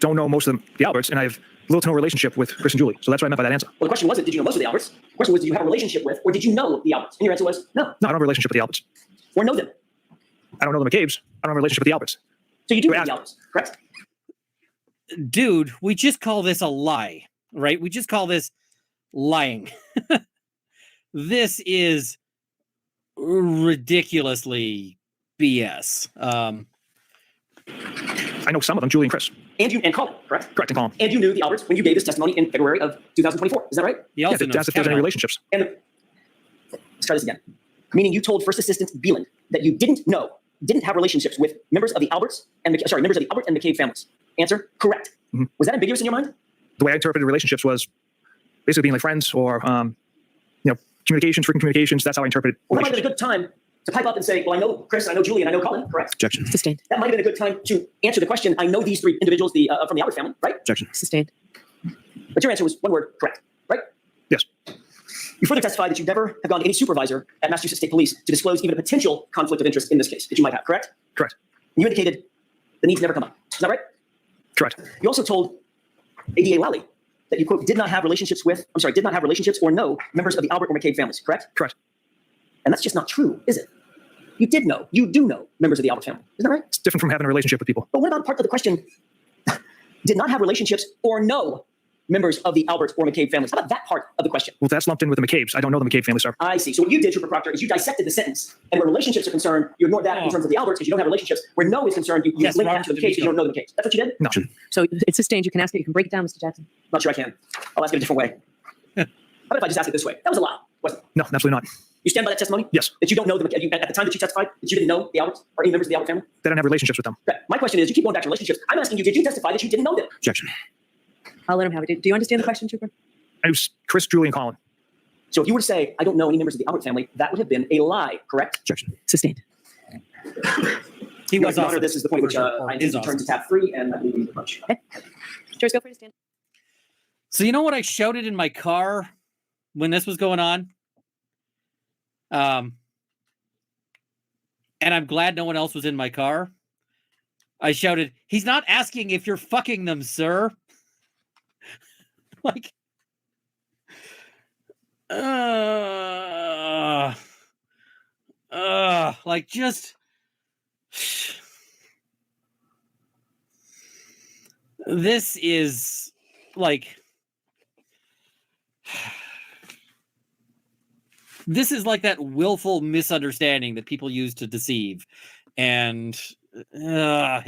don't know most of the Alberts, and I have little to no relationship with Chris and Julie. So that's what I meant by that answer. Well, the question wasn't, did you know most of the Alberts? The question was, did you have a relationship with, or did you know the Alberts? And your answer was, no. No, I don't have a relationship with the Alberts. Or know them. I don't know the McCabe's. I don't have a relationship with the Alberts. So you do know the Alberts, correct? Dude, we just call this a lie, right? We just call this lying. This is ridiculously BS. I know some of them, Julie and Chris. And Colin, correct? Correct, and Colin. And you knew the Alberts when you gave this testimony in February of 2024. Is that right? He also that's if there's any relationships. And let's try this again. Meaning you told First Assistant Beeland that you didn't have relationships with members of the Alberts and members of the Albert and McCabe families. Answer, correct. Mm-hmm. Was that ambiguous in your mind? The way I interpreted relationships was basically being like friends or, communications, frequent communications. That's how I interpreted. Well, that might have been a good time to pipe up and say, well, I know Chris, and I know Julie, and I know Colin, correct? Objection. Sustained. That might have been a good time to answer the question, I know these three individuals from the Albert family, right? Objection. Sustained. But your answer was one word, correct, right? Yes. You further testified that you never have gone to any supervisor at Massachusetts State Police to disclose even a potential conflict of interest in this case that you might have, correct? Correct. And you indicated the needs never come up. Is that right? Correct. You also told ADA Lally that you, quote, did not have relationships or know members of the Albert or McCabe families, correct? Correct. And that's just not true, is it? You do know members of the Albert family. Isn't that right? It's different from having a relationship with people. But what about part of the question, did not have relationships or know members of the Albert or McCabe families? How about that part of the question? Well, that's lumped in with the McCabe's. I don't know the McCabe family, sir. I see. So what you did, Trooper Proctor, is you dissected the sentence. And where relationships are concerned, you ignored that in terms of the Alberts because you don't have relationships. Where no is concerned, you link that to the McCabe's because you don't know the McCabe's. That's what you did? No. So it's sustained. You can ask it. You can break it down, Mr. Jackson. Not sure I can. I'll ask it a different way. How about if I just ask it this way? That was a lie, wasn't it? No, absolutely not. You stand by that testimony? Yes. That you don't know at the time that you testified, that you didn't know the Alberts or any members of the Albert family? They don't have relationships with them. Okay. My question is, you keep going back to relationships. I'm asking you, did you testify that you didn't know them? Objection. I'll let him have it. Do you understand the question, Trooper? I was Chris, Julie, and Colin. So if you were to say, I don't know any members of the Albert family, that would have been a lie, correct? Objection. Sustained. He was also, this is the point which I intend to turn to tab 3, and I believe we need a bunch. Okay. George, go for it, stand. So you know what I shouted in my car when this was going on? And I'm glad no one else was in my car. I shouted, he's not asking if you're fucking them, sir. Like, like just, this is like, this is like that willful misunderstanding that people use to deceive. And